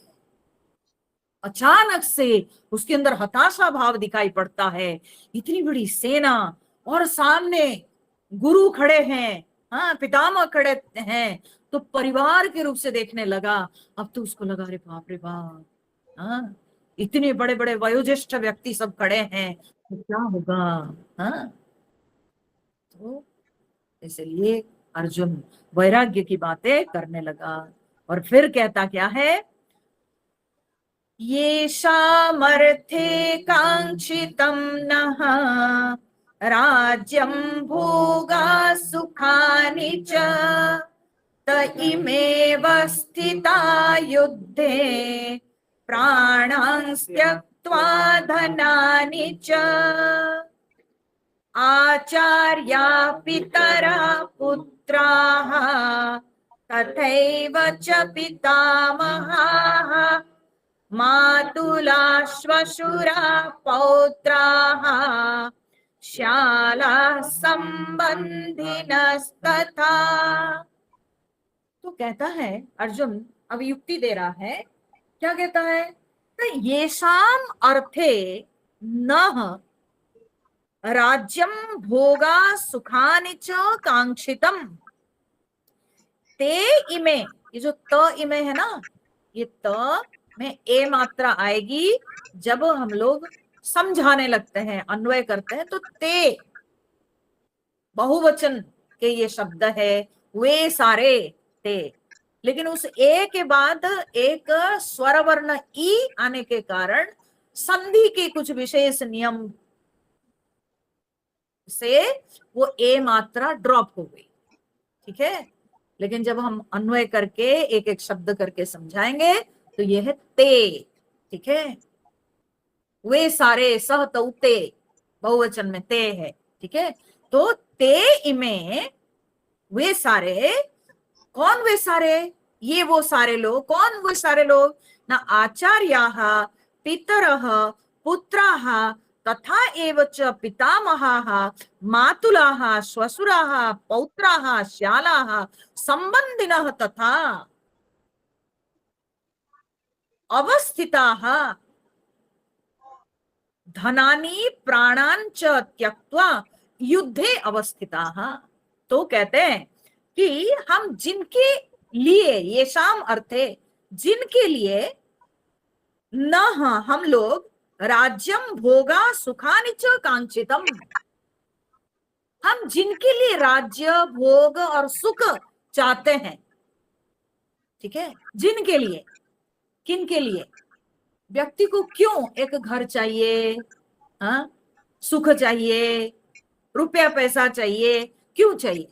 अचानक से उसके अंदर हताशा भाव दिखाई पड़ता है, इतनी बड़ी सेना और सामने गुरु खड़े हैं, हाँ, पितामह खड़े हैं, तो परिवार के रूप से देखने लगा। अब तो उसको लगा अरे बाप रे बाप, हाँ, इतने बड़े बड़े वयोज्येष्ठ व्यक्ति सब खड़े हैं, तो क्या होगा, हाँ। तो इसलिए अर्जुन वैराग्य की बातें करने लगा और फिर कहता क्या है, येषामर्थे कांक्षितं नः राज्यं भोगा सुखानि च त इमेव स्थिता युद्धे प्राणान् त्यक्त्वा धनानि च आचार्या पितरा पुत्राः तथैव च पितामहाः मातुला श्वशुरा पौत्राः श्याला संबंधिनस्तथा। तो कहता है अर्जुन, अब युक्ति दे रहा है, क्या कहता है, तो येषाम अर्थे न राज्यम भोगा सुखानि च कांक्षितम ते इमे, ये जो त इमे है ना, ये त में ए मात्रा आएगी जब हम लोग समझाने लगते हैं, अन्वय करते हैं, तो ते बहुवचन के ये शब्द है, वे सारे थे। लेकिन उस ए के बाद एक स्वर वर्ण ई आने के कारण संधि के कुछ विशेष नियम से वो ए मात्रा ड्रॉप हो गई। ठीक है, लेकिन जब हम अन्वय करके एक एक शब्द करके समझाएंगे तो ये है ते। ठीक है, वे सारे सह तौते, बहुवचन में ते है। ठीक है, तो ते इमे वे सारे, कौन वे सारे? ये वो सारे लोग। कौन वो सारे लोग? ना आचार्याः पितरः पुत्राः तथा एव च पितामहाः मातुलाः श्वशुराः पौत्राः श्यालाः संबंधिनः तथा अवस्थिताः धनानि प्राणान् च त्यक्त्वा युद्धे अवस्थिताः। तो कहते हैं कि हम जिनके लिए, ये शाम अर्थ है, जिनके लिए न हम लोग राज्यम भोगा सुखानि च कांक्षितम, हम जिनके लिए राज्य भोग और सुख चाहते हैं। ठीक है, जिनके लिए, किनके लिए? व्यक्ति को क्यों एक घर चाहिए, हाँ, सुख चाहिए, रुपया पैसा चाहिए, क्यों चाहिए?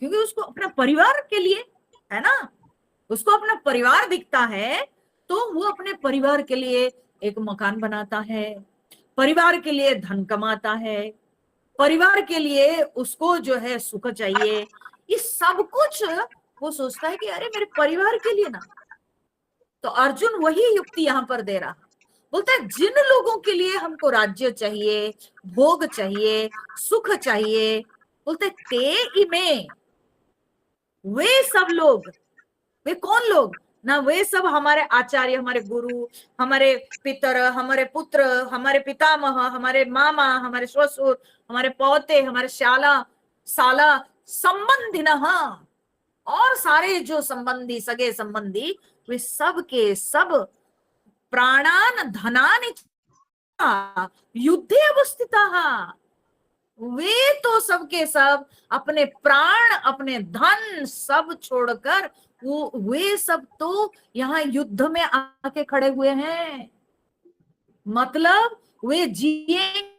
क्योंकि उसको अपना परिवार के लिए, है ना, उसको अपना परिवार दिखता है तो वो अपने परिवार के लिए एक मकान बनाता है, परिवार के लिए धन कमाता है, परिवार के लिए उसको जो है सुख चाहिए। ये सब कुछ वो सोचता है कि अरे मेरे परिवार के लिए ना। तो अर्जुन वही युक्ति यहाँ पर दे रहा, बोलता है जिन लोगों के लिए हमको राज्य चाहिए, भोग चाहिए, सुख चाहिए, बोलते ते इमे, वे सब लोग, वे कौन लोग? ना वे सब हमारे आचार्य, हमारे गुरु, हमारे पितर, हमारे पुत्र, हमारे पितामह, हमारे मामा, हमारे ससुर, हमारे पौते, हमारे शाला साला संबंधिनः, और सारे जो संबंधी, सगे संबंधी, वे सब के सब प्राणान धनानि युद्धे अवस्थिताः, वे तो सबके सब अपने प्राण, अपने धन सब छोड़कर वे सब तो यहाँ युद्ध में आके खड़े हुए हैं। मतलब वे जिएंगे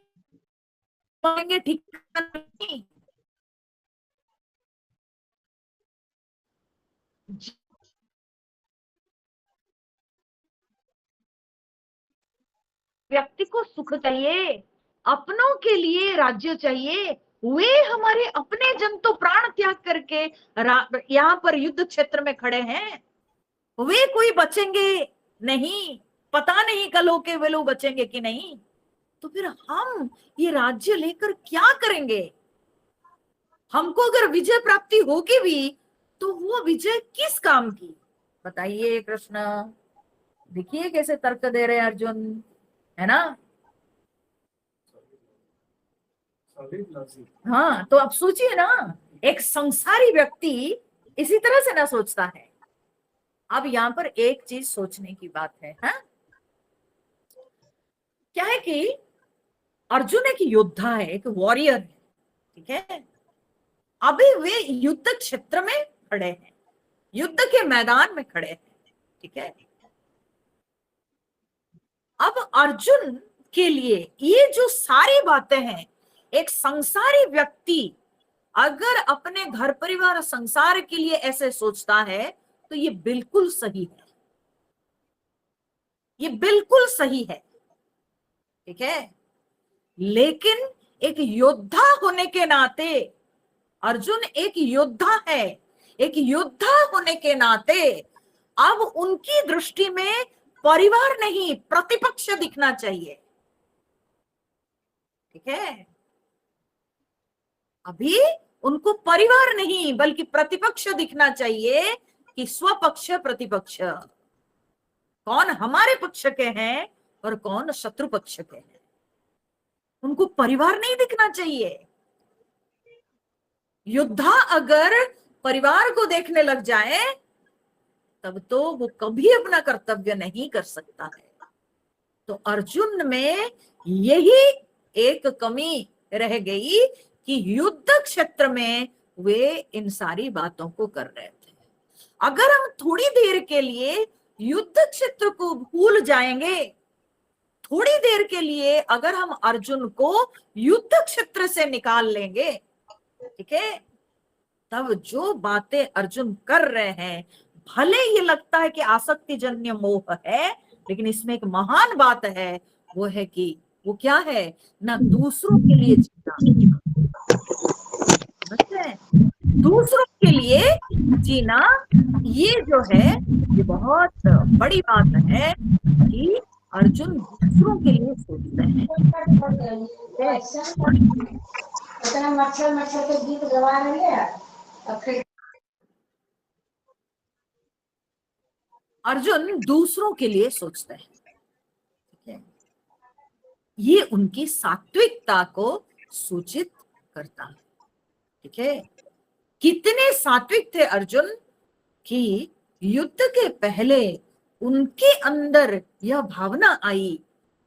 ठीक नहीं, व्यक्ति को सुख चाहिए, अपनों के लिए राज्य चाहिए, वे हमारे अपने जन तो प्राण त्याग करके यहाँ पर युद्ध क्षेत्र में खड़े हैं। वे कोई बचेंगे नहीं, पता नहीं कल होके वे लोग बचेंगे कि नहीं। तो फिर हम ये राज्य लेकर क्या करेंगे? हमको अगर विजय प्राप्ति होगी भी तो वो विजय किस काम की? बताइए कृष्ण। देखिए कैसे तर्क दे रहे हैं अर्जुन, है ना। हाँ, तो अब सोचिए ना, एक संसारी व्यक्ति इसी तरह से ना सोचता है। अब यहाँ पर एक चीज सोचने की बात है, हाँ? क्या है कि अर्जुन एक योद्धा है, एक वॉरियर है। ठीक है, अभी वे युद्ध क्षेत्र में खड़े हैं, युद्ध के मैदान में खड़े हैं। ठीक है, अब अर्जुन के लिए ये जो सारी बातें हैं, एक संसारी व्यक्ति अगर अपने घर परिवार संसार के लिए ऐसे सोचता है तो ये बिल्कुल सही है, ये बिल्कुल सही है। ठीक है, लेकिन एक योद्धा होने के नाते, अर्जुन एक योद्धा है, एक योद्धा होने के नाते अब उनकी दृष्टि में परिवार नहीं प्रतिपक्ष दिखना चाहिए। ठीक है, अभी उनको परिवार नहीं बल्कि प्रतिपक्ष दिखना चाहिए कि स्वपक्ष प्रतिपक्ष, कौन हमारे पक्ष के हैं और कौन शत्रु पक्ष के हैं। उनको परिवार नहीं दिखना चाहिए। योद्धा अगर परिवार को देखने लग जाए तब तो वो कभी अपना कर्तव्य नहीं कर सकता है। तो अर्जुन में यही एक कमी रह गई कि युद्ध क्षेत्र में वे इन सारी बातों को कर रहे थे। अगर हम थोड़ी देर के लिए युद्ध क्षेत्र को भूल जाएंगे, थोड़ी देर के लिए अगर हम अर्जुन को युद्ध क्षेत्र से निकाल लेंगे, ठीक है, तब जो बातें अर्जुन कर रहे हैं, भले ये लगता है कि आसक्तिजन्य मोह है, लेकिन इसमें एक महान बात है, वो है कि वो क्या है ना, दूसरों के लिए जीना। समझते हैं? दूसरों के लिए जीना, ये जो है ये बहुत बड़ी बात है कि अर्जुन दूसरों के लिए सोचते हैं। मच्छर मच्छर के गीत गवा रहे हैं। अर्जुन दूसरों के लिए सोचते हैं, ठीक है, ये उनकी सात्विकता को सूचित करता है। ठीक है, कितने सात्विक थे अर्जुन कि युद्ध के पहले उनके अंदर यह भावना आई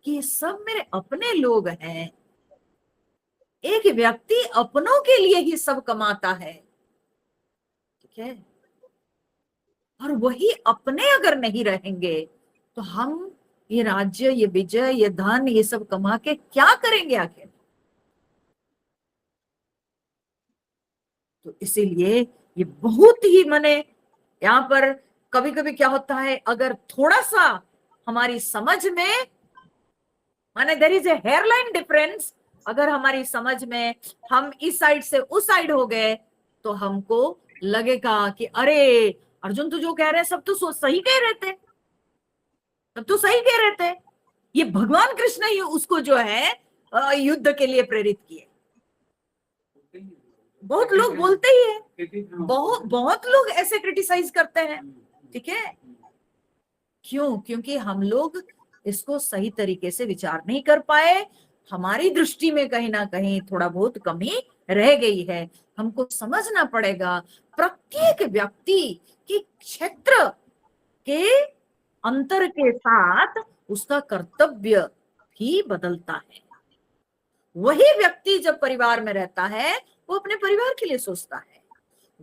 कि ये सब मेरे अपने लोग हैं। एक व्यक्ति अपनों के लिए ही सब कमाता है, ठीक है, और वही अपने अगर नहीं रहेंगे तो हम ये राज्य, ये विजय, ये धन, ये सब कमा के क्या करेंगे आखिर। तो इसीलिए ये बहुत ही, माने यहाँ पर कभी कभी क्या होता है, अगर थोड़ा सा हमारी समझ में, माने there is a hairline difference, अगर हमारी समझ में हम इस साइड से उस साइड हो गए तो हमको लगेगा कि अरे अर्जुन तो जो कह रहे हैं सब तो सही कह रहे थे, सब तो सही कह रहे थे, ये भगवान कृष्ण ही उसको जो है युद्ध के लिए प्रेरित किए। बहुत लोग बोलते ही है, बहुत लोग ऐसे क्रिटिसाइज करते हैं, ठीक है, क्यों? क्योंकि हम लोग इसको सही तरीके से विचार नहीं कर पाए, हमारी दृष्टि में कहीं ना कहीं थोड़ा बहुत कमी रह गई है। हमको समझना पड़ेगा प्रत्येक व्यक्ति के क्षेत्र के अंतर के साथ उसका कर्तव्य भी बदलता है। वही व्यक्ति जब परिवार में रहता है वो अपने परिवार के लिए सोचता है,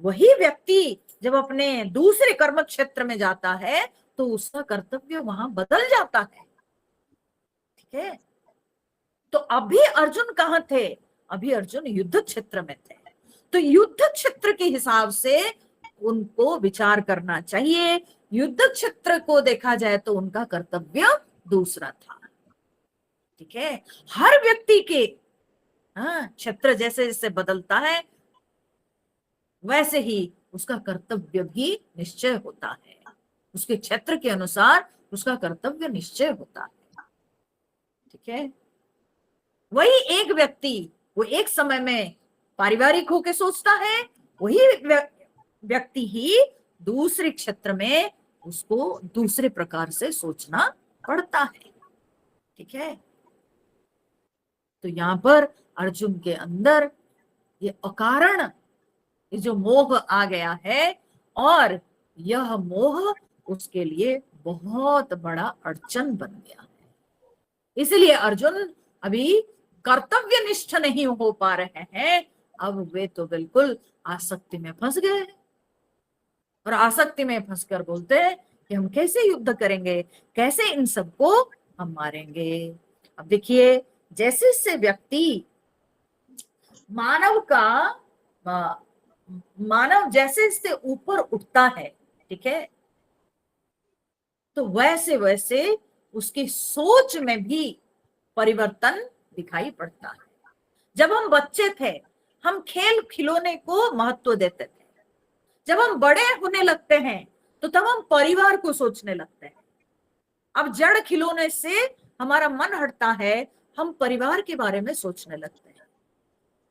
वही व्यक्ति जब अपने दूसरे कर्म क्षेत्र में जाता है तो उसका कर्तव्य वहां बदल जाता है। ठीक है, तो अभी अर्जुन कहाँ थे? अभी अर्जुन युद्ध क्षेत्र में थे, तो युद्ध क्षेत्र के हिसाब से उनको विचार करना चाहिए। युद्ध क्षेत्र को देखा जाए तो उनका कर्तव्य दूसरा था। ठीक है, हर व्यक्ति के क्षेत्र जैसे जैसे बदलता है वैसे ही उसका कर्तव्य भी निश्चय होता है, उसके क्षेत्र के अनुसार उसका कर्तव्य निश्चय होता है। ठीक है, वही एक व्यक्ति वो एक समय में पारिवारिक होके सोचता है, वही व्यक्ति ही दूसरे क्षेत्र में उसको दूसरे प्रकार से सोचना पड़ता है। ठीक है, तो यहाँ पर अर्जुन के अंदर ये अकारण ये जो मोह आ गया है, और यह मोह उसके लिए बहुत बड़ा अड़चन बन गया है। इसलिए अर्जुन अभी कर्तव्यनिष्ठ नहीं हो पा रहे हैं, अब वे तो बिल्कुल आसक्ति में फंस गए हैं, और आसक्ति में फंसकर बोलते हैं कि हम कैसे युद्ध करेंगे, कैसे इन सबको हम मारेंगे। अब देखिए, जैसे से व्यक्ति मानव जैसे इससे ऊपर उठता है, ठीक है, तो वैसे वैसे उसकी सोच में भी परिवर्तन दिखाई पड़ता है। जब हम बच्चे थे हम खेल खिलौने को महत्व देते थे, जब हम बड़े होने लगते हैं तो तब हम परिवार को सोचने लगते हैं। अब जड़ खिलौने से हमारा मन हटता है, हम परिवार के बारे में सोचने लगते हैं।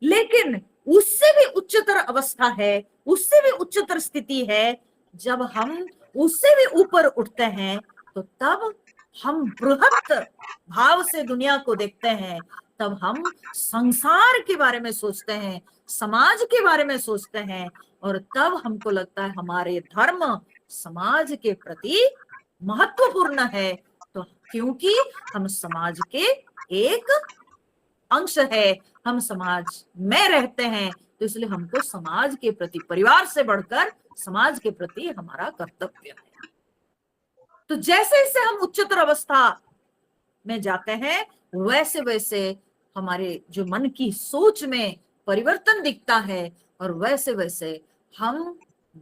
लेकिन उससे भी उच्चतर अवस्था है, उससे भी उच्चतर स्थिति है, जब हम उससे भी ऊपर उठते हैं तो तब हम बृहत भाव से दुनिया को देखते हैं, तब हम संसार के बारे में सोचते हैं, समाज के बारे में सोचते हैं, और तब हमको लगता है हमारे धर्म समाज के प्रति महत्वपूर्ण है। तो क्योंकि हम समाज के एक अंश है, हम समाज में रहते हैं, तो इसलिए हमको समाज के प्रति, परिवार से बढ़कर समाज के प्रति हमारा कर्तव्य है। तो जैसे जैसे हम उच्चतर अवस्था में जाते हैं, वैसे वैसे हमारे जो मन की सोच में परिवर्तन दिखता है, और वैसे वैसे हम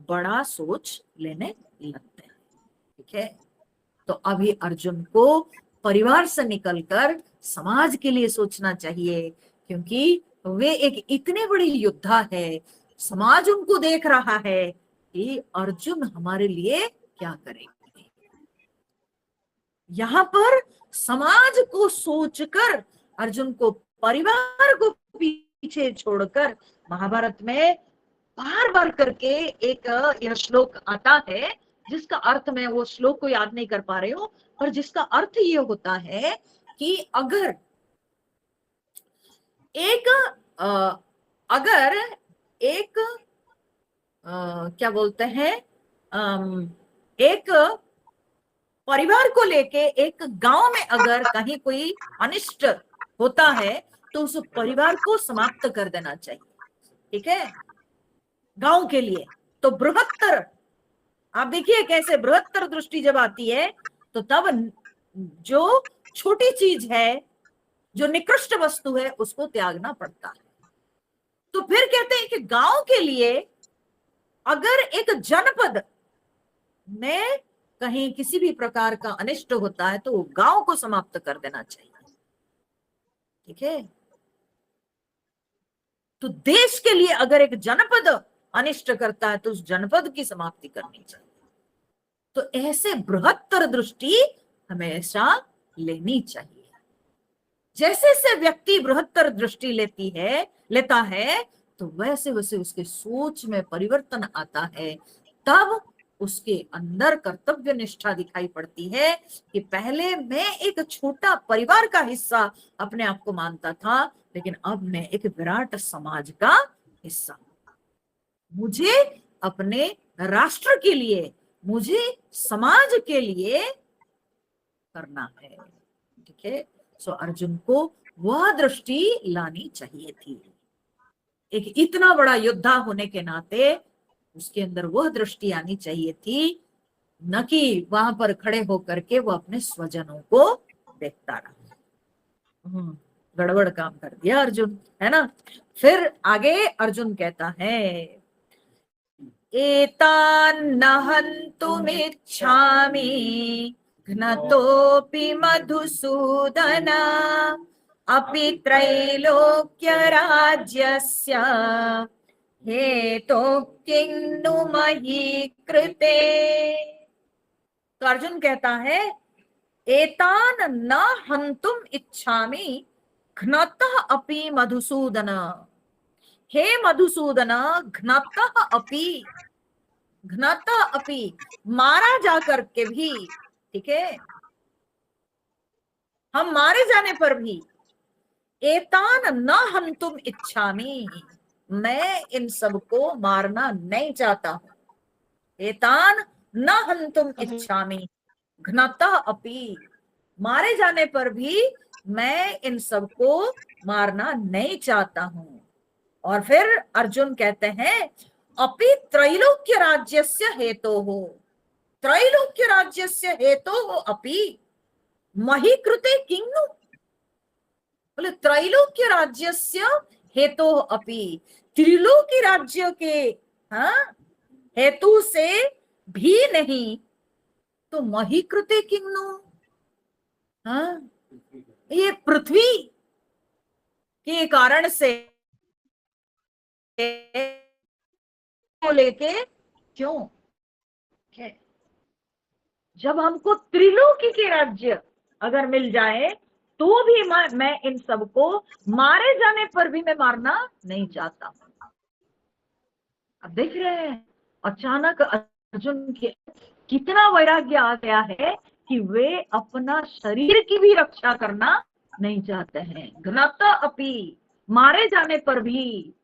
बड़ा सोच लेने लगते हैं। ठीक है, तो अभी अर्जुन को परिवार से निकलकर समाज के लिए सोचना चाहिए, क्योंकि वे एक इतने बड़े योद्धा है। समाज उनको देख रहा है कि अर्जुन हमारे लिए क्या करेंगे। यहाँ पर समाज को सोचकर अर्जुन को, परिवार को पीछे छोड़कर, महाभारत में बार बार करके एक यह श्लोक आता है, जिसका अर्थ मैं वो श्लोक को याद नहीं कर पा रही हूँ, पर जिसका अर्थ ये होता है कि अगर एक क्या बोलते हैं, एक परिवार को लेके एक गांव में अगर कहीं कोई अनिष्ट होता है, तो उस परिवार को समाप्त कर देना चाहिए। ठीक है, गांव के लिए तो बृहत्तर, आप देखिए कैसे बृहत्तर दृष्टि जब आती है, तो तब जो छोटी चीज है, जो निकृष्ट वस्तु है, उसको त्यागना पड़ता है। तो फिर कहते हैं कि गांव के लिए अगर एक जनपद में कहीं किसी भी प्रकार का अनिष्ट होता है, तो गांव को समाप्त कर देना चाहिए। ठीक है, तो देश के लिए अगर एक जनपद अनिष्ट करता है, तो उस जनपद की समाप्ति करनी चाहिए। तो ऐसे बृहत्तर दृष्टि हमेशा लेनी चाहिए। जैसे जैसे व्यक्ति बृहत्तर दृष्टि लेता है, तो वैसे वैसे उसके सोच में परिवर्तन आता है। तब उसके अंदर कर्तव्य निष्ठा दिखाई पड़ती है कि पहले मैं एक छोटा परिवार का हिस्सा अपने आप को मानता था, लेकिन अब मैं एक विराट समाज का हिस्सा। मुझे अपने राष्ट्र के लिए, मुझे समाज के लिए करना है। ठीक है, सो अर्जुन को वह दृष्टि लानी चाहिए थी। एक इतना बड़ा योद्धा होने के नाते उसके अंदर वह दृष्टि आनी चाहिए थी, न कि वहां पर खड़े होकर के वो अपने स्वजनों को देखता रहा। गड़बड़ काम कर दिया अर्जुन, है ना। फिर आगे अर्जुन कहता है, एतान्न हन्तुमिच्छामि घ्नतोऽपि मधुसूदन अपि त्रैलोक्य राज्यस्य हेतोः किं नु मयि कृते। तो अर्जुन कहता है, एतान न हन्तुम इच्छामि घ्नतः अपि मधुसूदन। हे मधुसूदन, घ्नतः अपि, घ्नतः अपि, मारा जा करके भी, ठीक है, हम मारे जाने पर भी, एतान न हन्तुम इच्छामि, मैं इन सबको मारना नहीं चाहता हूं। एतान न हन्तुम इच्छामि घ्नतः अपि, मारे जाने पर भी मैं इन सबको मारना नहीं चाहता हूं। और फिर अर्जुन कहते हैं, अपि त्रैलोक्य राज्यस्य हेतोः, त्रैलोक्य राज्यस्य हेतोः अपि मही कृते किं नु। बोले त्रैलोक्य राज्यस्य हेतोः अपि, त्रिलोकी राज्य के हेतु से भी नहीं, तो मही कृते किं नु। ये पृथ्वी के कारण से को लेके क्यों, जब हमको त्रिलोकी के राज्य अगर मिल जाए, तो भी मैं इन सबको मारे जाने पर भी मैं मारना नहीं चाहता हूं। अब देख रहे हैं अचानक अर्जुन के कितना वैराग्य आ गया है कि वे अपना शरीर की भी रक्षा करना नहीं चाहते हैं। घ्नतः अपि, मारे जाने पर भी,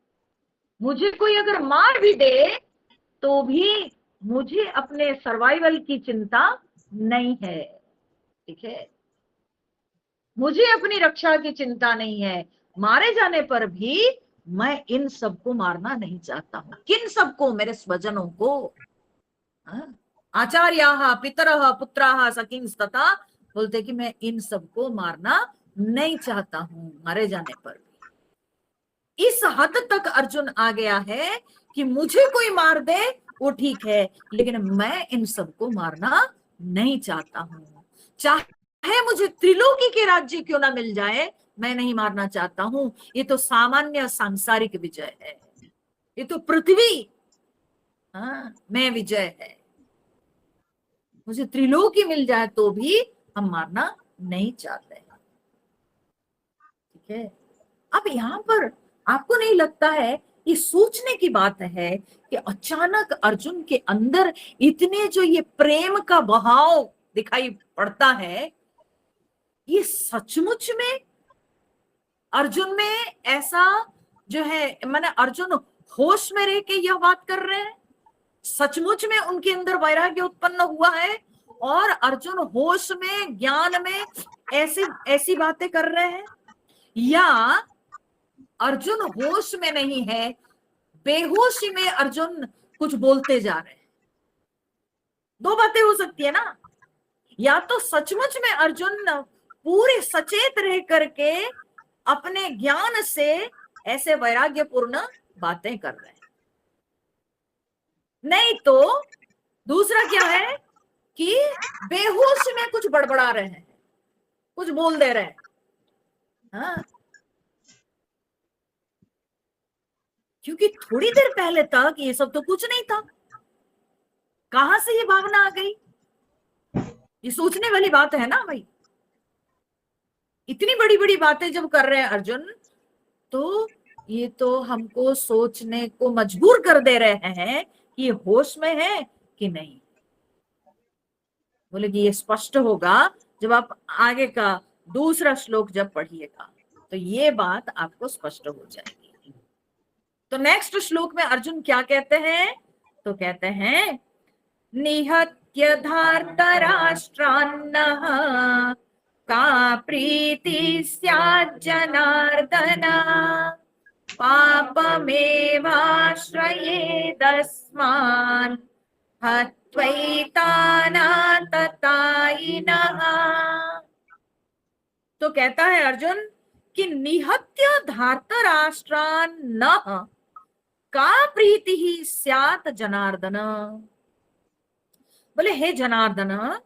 मुझे कोई अगर मार भी दे तो भी मुझे अपने सर्वाइवल की चिंता नहीं है। ठीक है, मुझे अपनी रक्षा की चिंता नहीं है, मारे जाने पर भी मैं इन सबको मारना नहीं चाहता हूं। किन सबको? मेरे स्वजनों को। आचार्याः पितरः पुत्राः सखिंस्तथा, बोलते कि मैं इन सबको मारना नहीं चाहता हूं मारे जाने पर भी। इस हद तक अर्जुन आ गया है कि मुझे कोई मार दे वो ठीक है, लेकिन मैं इन सबको मारना नहीं चाहता हूं। चाहे मुझे त्रिलोकी के राज्य क्यों ना मिल जाए, मैं नहीं मारना चाहता हूं। ये तो सामान्य सांसारिक विजय है, ये तो पृथ्वी में विजय है। मुझे त्रिलोकी मिल जाए तो भी हम मारना नहीं चाहते। ठीक है। अब यहाँ पर आपको नहीं लगता है ये सोचने की बात है कि अचानक अर्जुन के अंदर इतने जो ये प्रेम का बहाव दिखाई पड़ता है, ये सचमुच में अर्जुन में ऐसा जो है, माने अर्जुन होश में रह के यह बात कर रहे हैं? सचमुच में उनके अंदर वैराग्य उत्पन्न हुआ है और अर्जुन होश में ज्ञान में ऐसी बातें कर रहे हैं, या अर्जुन होश में नहीं है, बेहोशी में अर्जुन कुछ बोलते जा रहे हैं? दो बातें हो सकती है ना। या तो सचमुच में अर्जुन पूरे सचेत रह करके अपने ज्ञान से ऐसे वैराग्यपूर्ण बातें कर रहे हैं, नहीं तो दूसरा क्या है कि बेहोश में कुछ बड़बड़ा रहे हैं, कुछ बोल दे रहे हैं। हाँ, क्योंकि थोड़ी देर पहले तक ये सब तो कुछ नहीं था। कहां से ये भावना आ गई? ये सोचने वाली बात है ना भाई। इतनी बड़ी बड़ी बातें जब कर रहे हैं अर्जुन, तो ये तो हमको सोचने को मजबूर कर दे रहे हैं कि ये होश में है कि नहीं। बोले कि ये स्पष्ट होगा जब आप आगे का दूसरा श्लोक जब पढ़िएगा, तो ये बात आपको स्पष्ट हो जाएगी। तो नेक्स्ट श्लोक में अर्जुन क्या कहते हैं? तो कहते हैं निहत्य धार्तराष्ट्रान्नः का प्रीति स्यात् जनार्दन पापमेवाश्रयेदस्मान् हत्वैतानाततायिनः। तो कहता है अर्जुन कि निहत्य धार्तराष्ट्रान्नः का प्रीति ही स्यात् जनार्दन। बोले हे जनार्दन,